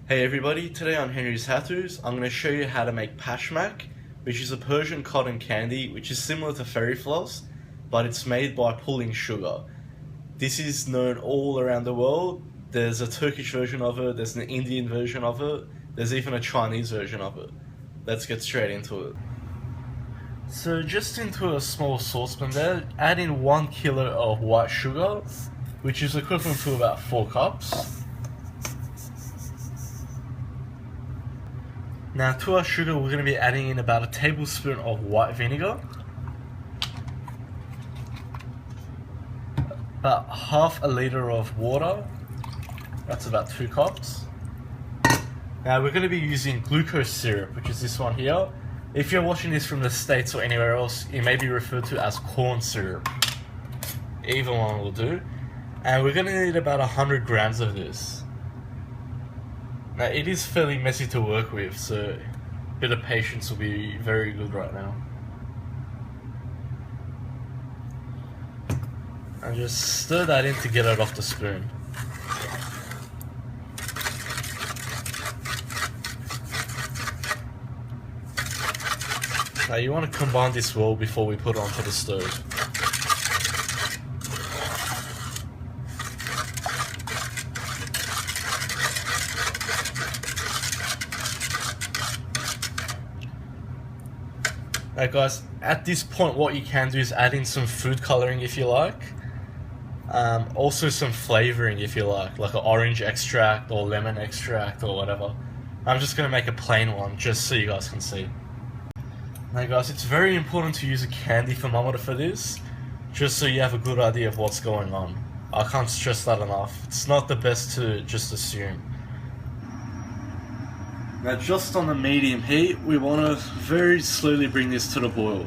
Hey everybody, today on Henry's HowTos, I'm going to show you how to make Pashmak, which is a Persian cotton candy which is similar to fairy floss, but it's made by pulling sugar. This is known all around the world. There's a Turkish version of it, there's an Indian version of it, there's even a Chinese version of it. Let's get straight into it. So just into a small saucepan there, add in 1 kilo of white sugar, which is equivalent to about 4 cups. Now to our sugar, we're going to be adding in about a tablespoon of white vinegar, about half a liter of water, that's about 2 cups. Now we're going to be using glucose syrup, which is this one here. If you're watching this from the States or anywhere else, it may be referred to as corn syrup. Either one will do. And we're going to need about 100 grams of this. Now it is fairly messy to work with, so a bit of patience will be very good right now. And just stir that in to get it off the spoon. Now you want to combine this well before we put it onto the stove. Now guys, at this point what you can do is add in some food colouring if you like. Also some flavouring if you like an orange extract or lemon extract or whatever. I'm just going to make a plain one just so you guys can see. Now guys, it's very important to use a candy thermometer for this, just so you have a good idea of what's going on. I can't stress that enough. It's not the best to just assume. Now just on the medium heat, we want to very slowly bring this to the boil.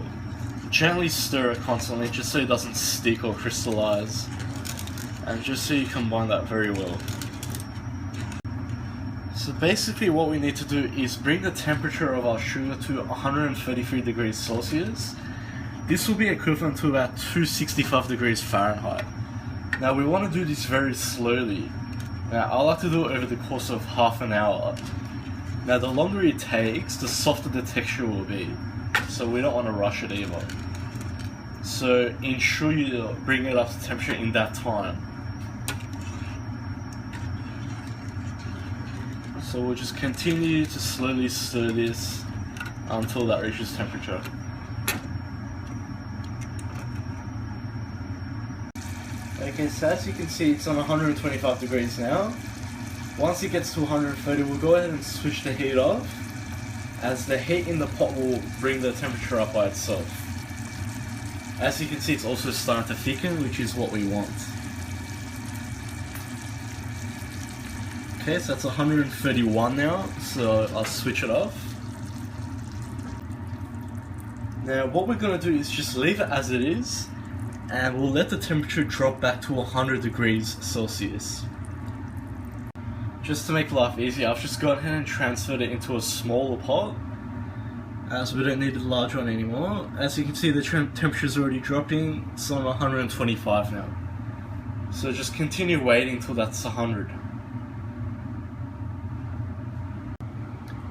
Gently stir it constantly just so it doesn't stick or crystallize, and just so you combine that very well. So basically what we need to do is bring the temperature of our sugar to 133 degrees Celsius. This will be equivalent to about 265 degrees Fahrenheit. Now we want to do this very slowly. Now I like to do it over the course of half an hour. Now the longer it takes, the softer the texture will be. So we don't want to rush it either. So ensure you bring it up to temperature in that time. So we'll just continue to slowly stir this until that reaches temperature. Okay, so as you can see, it's on 125 degrees now. Once it gets to 130, we'll go ahead and switch the heat off, as the heat in the pot will bring the temperature up by itself. As you can see, it's also starting to thicken, which is what we want. Okay, so that's 131 now, so I'll switch it off. Now what we're going to do is just leave it as it is, and we'll let the temperature drop back to 100 degrees Celsius. Just to make life easier, I've just gone ahead and transferred it into a smaller pot, as we don't need a large one anymore. As you can see, the temperature's already dropping, it's on 125 now. So just continue waiting until that's 100.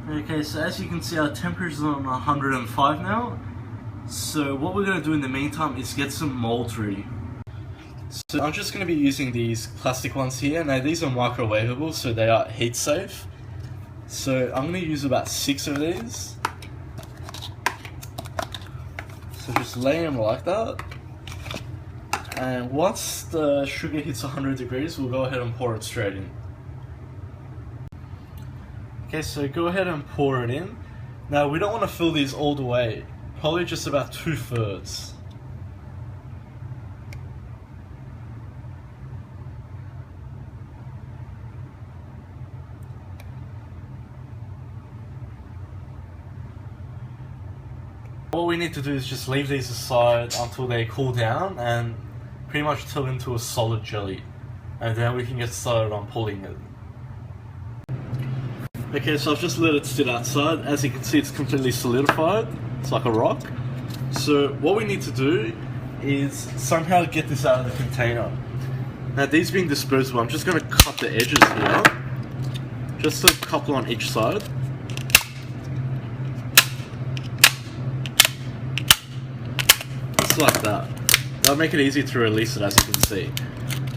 Okay, so as you can see, our temperature's on 105 now. So what we're going to do in the meantime is get some molds ready. So I'm just going to be using these plastic ones here. Now these are microwavable, so they are heat safe. So I'm going to use about 6 of these. So just lay them like that. And once the sugar hits 100 degrees, we'll go ahead and pour it straight in. Okay, so go ahead and pour it in. Now we don't want to fill these all the way, probably just about 2/3. What we need to do is just leave these aside until they cool down and pretty much turn into a solid jelly. And then we can get started on pulling it. Okay, so I've just let it sit outside. As you can see, it's completely solidified. It's like a rock. So what we need to do is somehow get this out of the container. Now these being disposable, I'm just going to cut the edges here. Just a couple on each side. Just like that. That'll make it easy to release it, as you can see.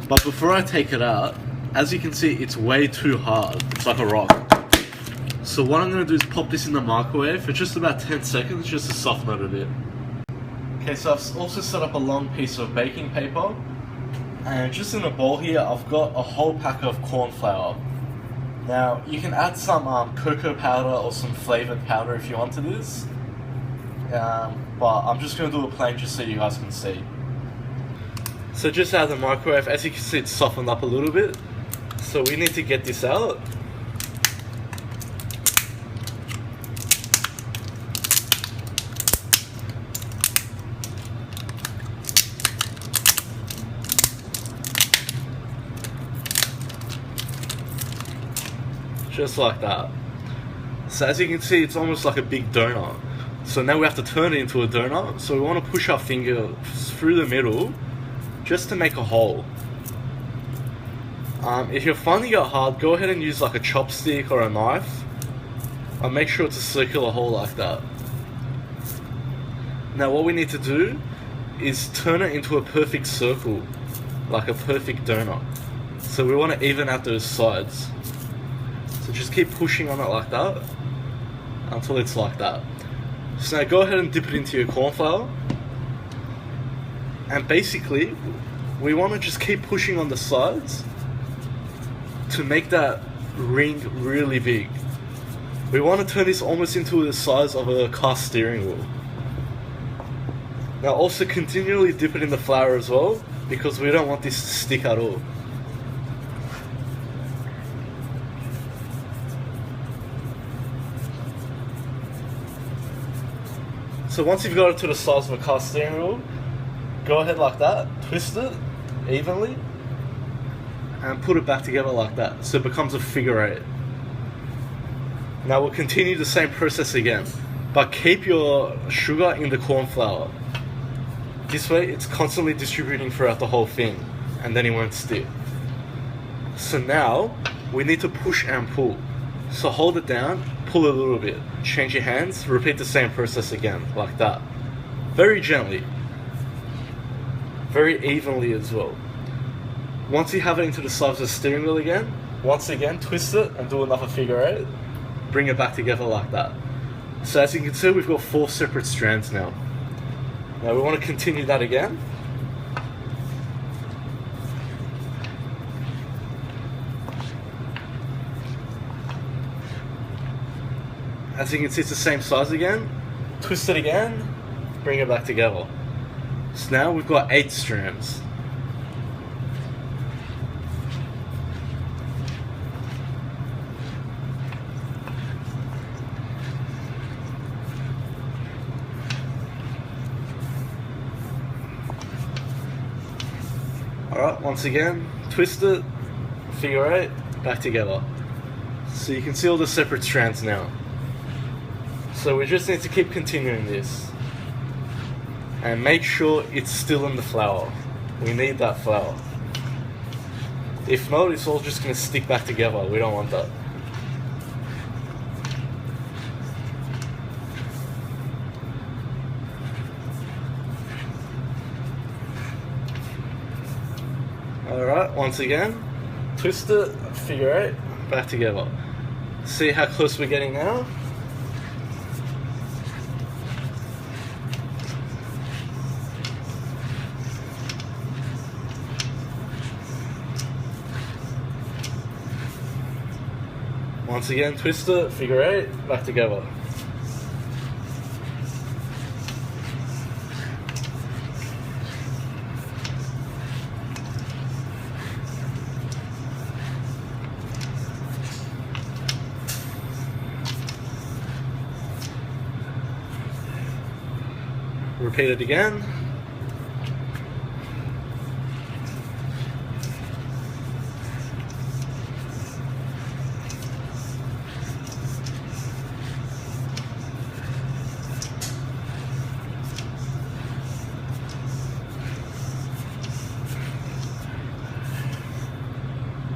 But before I take it out, as you can see, it's way too hard. It's like a rock. So what I'm going to do is pop this in the microwave for just about 10 seconds, just to soften it a bit. Okay, so I've also set up a long piece of baking paper. And just in a bowl here, I've got a whole pack of corn flour. Now, you can add some cocoa powder or some flavored powder if you want to this. But I'm just going to do it plain just so you guys can see. So just out of the microwave, as you can see, it's softened up a little bit. So we need to get this out. Just like that. So as you can see, it's almost like a big donut. So now we have to turn it into a donut. So we want to push our finger through the middle just to make a hole. If you're finding it hard, go ahead and use like a chopstick or a knife. And make sure it's a circular hole like that. Now what we need to do is turn it into a perfect circle, like a perfect donut. So we want to even out those sides. So just keep pushing on it like that until it's like that. So now go ahead and dip it into your corn flour. And basically, we want to just keep pushing on the sides to make that ring really big. We want to turn this almost into the size of a car steering wheel. Now also continually dip it in the flour as well, because we don't want this to stick at all. So once you've got it to the size of a car steering wheel, go ahead like that, twist it evenly, and put it back together like that, so it becomes a figure eight. Now we'll continue the same process again, but keep your sugar in the corn flour. This way it's constantly distributing throughout the whole thing, and then it won't stick. So now, we need to push and pull. So hold it down, pull a little bit, change your hands, repeat the same process again, like that. Very gently. Very evenly as well. Once you have it into the size of the steering wheel again, once again, twist it and do another figure eight. Bring it back together like that. So as you can see, we've got 4 separate strands now. Now we want to continue that again. As you can see, it's the same size again. Twist it again, bring it back together. So now we've got 8 strands. Alright, once again, twist it, figure eight, back together. So you can see all the separate strands now. So we just need to keep continuing this. And make sure it's still in the flour. We need that flour. If not, it's all just going to stick back together. We don't want that. Alright, once again, twist it, figure eight, back together. See how close we're getting now? Once again, twist it, figure eight, back together. Repeat it again.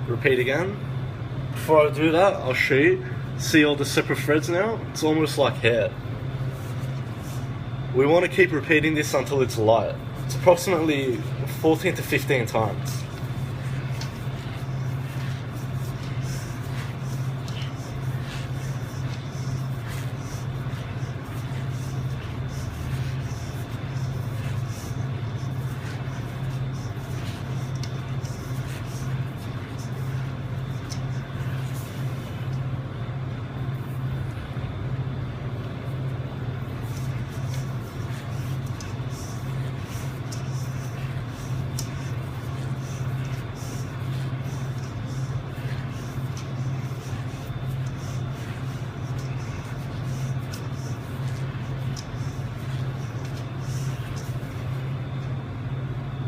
Repeat again. before I do that, I'll show you. See all the separate threads now? It's almost like hair. We want to keep repeating this until it's light. It's approximately 14 to 15 times.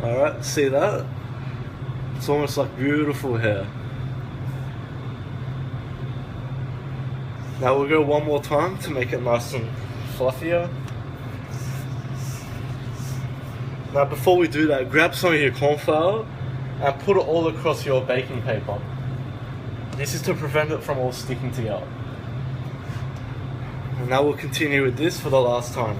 Alright, see that? It's almost like beautiful hair. Now we'll go one more time to make it nice and fluffier. Now before we do that, grab some of your cornflour and put it all across your baking paper. This is to prevent it from all sticking together. And now we'll continue with this for the last time.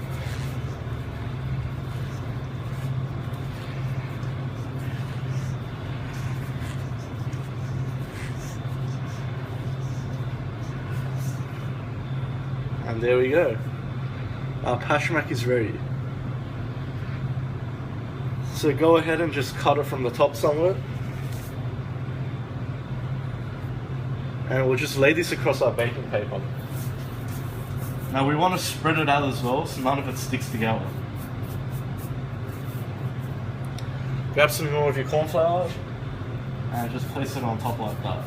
And there we go. Our Pashmak is ready. So go ahead and just cut it from the top somewhere. And we'll just lay this across our baking paper. Now we want to spread it out as well so none of it sticks together. Grab some more of your cornflour and just place it on top like that.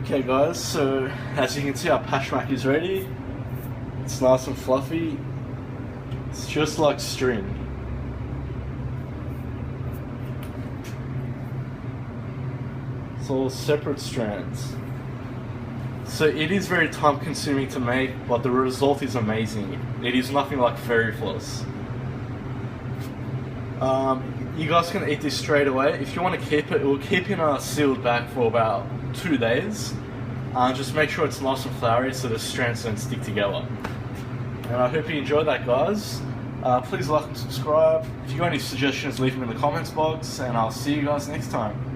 Okay guys, so as you can see our Pashmak is ready. It's nice and fluffy. It's just like string. It's all separate strands. So it is very time consuming to make, but the result is amazing. It is nothing like fairy floss. You guys can eat this straight away. If you want to keep it, it will keep in a sealed bag for about 2 days. Just make sure it's nice and floury so the strands don't stick together. And I hope you enjoyed that, guys. Please like and subscribe. If you got any suggestions, leave them in the comments box, and I'll see you guys next time.